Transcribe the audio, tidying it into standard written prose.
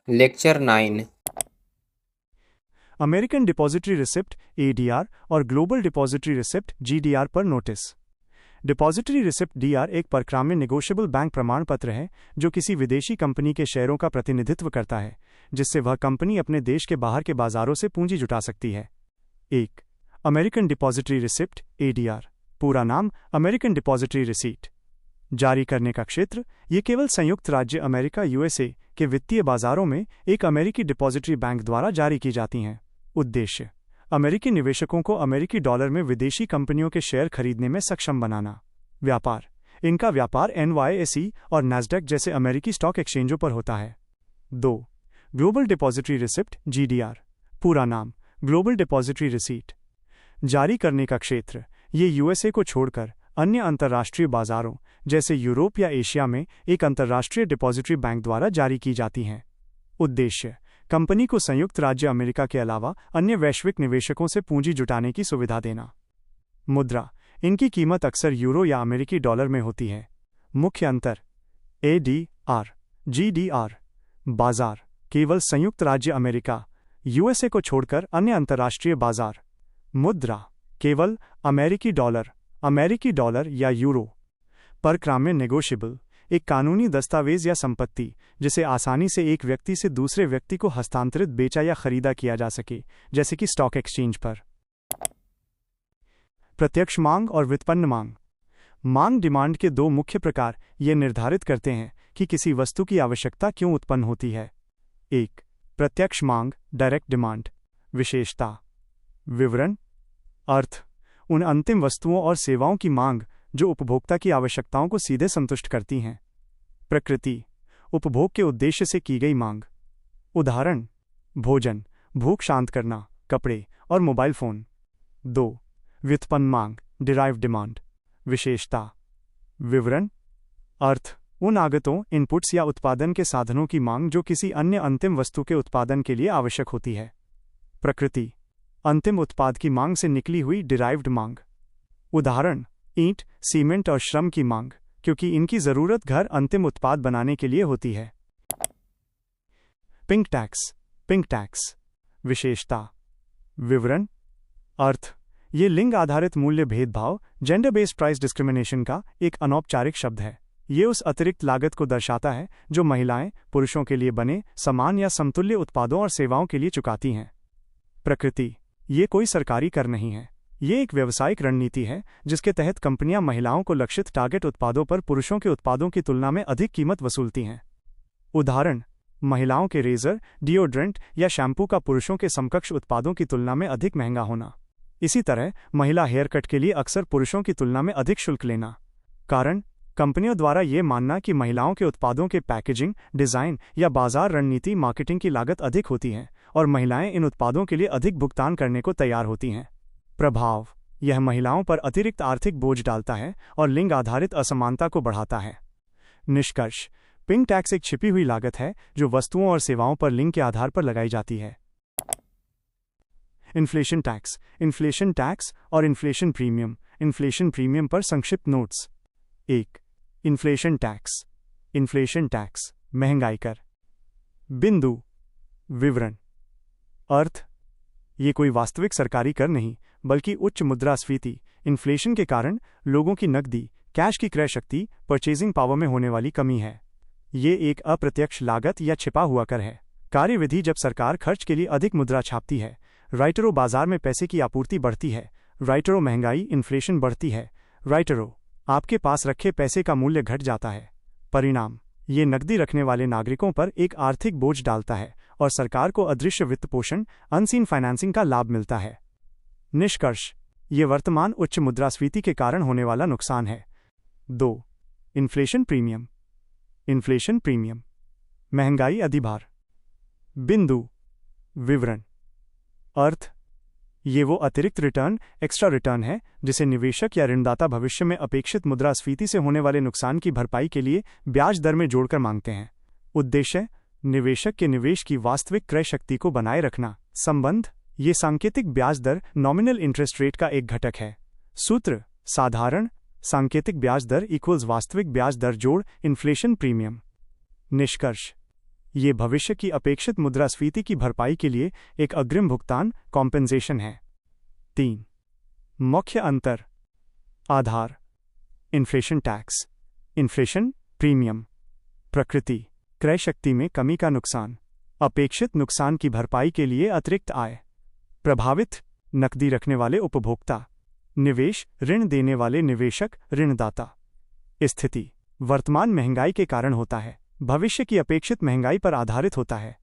Lecture 9। American depository receipt ADR और global depository receipt GDR पर notice. Depository receipt D R एक परक्राम्य negotiable bank प्रमाण पत्र है जो किसी विदेशी कंपनी के शेयरों का प्रतिनिधित्व करता है जिससे वह कंपनी अपने देश के बाहर के बाजारों से पूंजी जुटा सकती है। 1. अमेरिकन डिपॉजिटरी रिसिप्ट एडीआर, पूरा नाम अमेरिकन डिपॉजिटरी रिसीट। जारी करने का क्षेत्र ये केवल संयुक्त राज्य अमेरिका यूएसए के वित्तीय बाजारों में एक अमेरिकी डिपॉजिटरी बैंक द्वारा जारी की जाती हैं। उद्देश्य अमेरिकी निवेशकों को अमेरिकी डॉलर में विदेशी कंपनियों के शेयर खरीदने में सक्षम बनाना। व्यापार इनका व्यापार एनवाईएसई और नैस्डैक जैसे अमेरिकी स्टॉक एक्सचेंजों पर होता है। 2. ग्लोबल डिपॉजिटरी रिसिप्ट जीडीआर, पूरा नाम ग्लोबल डिपॉजिटरी रिसीट। जारी करने का क्षेत्र ये यूएसए को छोड़कर अन्य अंतर्राष्ट्रीय बाजारों जैसे यूरोप या एशिया में एक अंतर्राष्ट्रीय डिपॉजिटरी बैंक द्वारा जारी की जाती हैं। उद्देश्य कंपनी को संयुक्त राज्य अमेरिका के अलावा अन्य वैश्विक निवेशकों से पूंजी जुटाने की सुविधा देना। मुद्रा इनकी कीमत अक्सर यूरो या अमेरिकी डॉलर में होती है। मुख्य अंतर एडीआर जीडीआर बाजार केवल संयुक्त राज्य अमेरिका यूएसए को छोड़कर अन्य अंतर्राष्ट्रीय बाजार। मुद्रा केवल अमेरिकी डॉलर या यूरो। परक्राम्य नेगोशिएबल एक कानूनी दस्तावेज या संपत्ति जिसे आसानी से एक व्यक्ति से दूसरे व्यक्ति को हस्तांतरित, बेचा या खरीदा किया जा सके, जैसे कि स्टॉक एक्सचेंज पर। प्रत्यक्ष मांग और व्युत्पन्न मांग। मांग डिमांड के दो मुख्य प्रकार ये निर्धारित करते हैं कि किसी वस्तु की आवश्यकता क्यों उत्पन्न होती है। 1. प्रत्यक्ष मांग डायरेक्ट डिमांड। विशेषता विवरण अर्थ उन अंतिम वस्तुओं और सेवाओं की मांग जो उपभोक्ता की आवश्यकताओं को सीधे संतुष्ट करती हैं। प्रकृति उपभोग के उद्देश्य से की गई मांग। उदाहरण भोजन, भूख शांत करना, कपड़े और मोबाइल फोन। 2. व्युत्पन्न मांग डिराइव्ड डिमांड। विशेषता विवरण अर्थ उन आगतों, इनपुट्स या उत्पादन के साधनों की मांग जो किसी अन्य अंतिम वस्तु के उत्पादन के लिए आवश्यक होती है। प्रकृति अंतिम उत्पाद की मांग से निकली हुई डिराइव्ड मांग। उदाहरण ईंट, सीमेंट और श्रम की मांग, क्योंकि इनकी जरूरत घर अंतिम उत्पाद बनाने के लिए होती है। पिंक टैक्स विशेषता विवरण अर्थ ये लिंग आधारित मूल्य भेदभाव जेंडर बेस्ड प्राइस डिस्क्रिमिनेशन का एक अनौपचारिक शब्द है। ये उस अतिरिक्त लागत को दर्शाता है जो महिलाएं पुरुषों के लिए बने समान या समतुल्य उत्पादों और सेवाओं के लिए चुकाती हैं। प्रकृति ये कोई सरकारी कर नहीं है, ये एक व्यावसायिक रणनीति है जिसके तहत कंपनियां महिलाओं को लक्षित टारगेट उत्पादों पर पुरुषों के उत्पादों की तुलना में अधिक कीमत वसूलती हैं। उदाहरण महिलाओं के रेजर, डिओड्रेंट या शैम्पू का पुरुषों के समकक्ष उत्पादों की तुलना में अधिक महंगा होना। इसी तरह महिला हेयर कट के लिए अक्सर पुरुषों की तुलना में अधिक शुल्क लेना। कारण कंपनियों द्वारा ये मानना कि महिलाओं के उत्पादों के पैकेजिंग, डिजाइन या बाजार रणनीति मार्केटिंग की लागत अधिक होती है और महिलाएं इन उत्पादों के लिए अधिक भुगतान करने को तैयार होती हैं। प्रभाव यह महिलाओं पर अतिरिक्त आर्थिक बोझ डालता है और लिंग आधारित असमानता को बढ़ाता है। निष्कर्ष पिंक टैक्स एक छिपी हुई लागत है जो वस्तुओं और सेवाओं पर लिंग के आधार पर लगाई जाती है। इन्फ्लेशन टैक्स और इन्फ्लेशन प्रीमियम पर संक्षिप्त नोट्स। 1. इन्फ्लेशन टैक्स महंगाई कर। बिंदु विवरण अर्थ ये कोई वास्तविक सरकारी कर नहीं बल्कि उच्च मुद्रास्फीति इन्फ्लेशन के कारण लोगों की नकदी कैश की क्रय शक्ति परचेजिंग पावर में होने वाली कमी है। ये एक अप्रत्यक्ष लागत या छिपा हुआ कर है। कार्यविधि जब सरकार खर्च के लिए अधिक मुद्रा छापती है, राइटरों बाजार में पैसे की आपूर्ति बढ़ती है, राइटरों महंगाई इन्फ्लेशन बढ़ती है, राइटरों आपके पास रखे पैसे का मूल्य घट जाता है। परिणाम ये नकदी रखने वाले नागरिकों पर एक आर्थिक बोझ डालता है और सरकार को अदृश्य वित्त पोषण अनसीन फाइनेंसिंग का लाभ मिलता है। निष्कर्ष ये वर्तमान उच्च मुद्रास्फीति के कारण होने वाला नुकसान है। 2. इन्फ्लेशन प्रीमियम महंगाई अधिभार। बिंदु विवरण अर्थ ये वो अतिरिक्त रिटर्न, एक्स्ट्रा रिटर्न है जिसे निवेशक या ऋणदाता भविष्य में अपेक्षित मुद्रास्फीति से होने वाले नुकसान की भरपाई के लिए ब्याज दर में जोड़कर मांगते हैं। उद्देश्य निवेशक के निवेश की वास्तविक क्रय शक्ति को बनाए रखना। संबंध ये सांकेतिक ब्याज दर नॉमिनल इंटरेस्ट रेट का एक घटक है। सूत्र साधारण सांकेतिक ब्याज दर इक्वल्स वास्तविक ब्याज दर जोड़ इन्फ्लेशन प्रीमियम। निष्कर्ष ये भविष्य की अपेक्षित मुद्रास्फीति की भरपाई के लिए एक अग्रिम भुगतान कॉम्पेंसेशन है। 3. मुख्य अंतर। आधार। Inflation tax. Inflation premium. प्रकृति। क्रय शक्ति में कमी का नुकसान। अपेक्षित नुकसान की भरपाई के लिए अतिरिक्त आय। प्रभावित। नकदी रखने वाले उपभोक्ता। निवेश ऋण देने वाले निवेशक ऋणदाता। स्थिति। वर्तमान महंगाई के कारण होता है, भविष्य की अपेक्षित महंगाई पर आधारित होता है।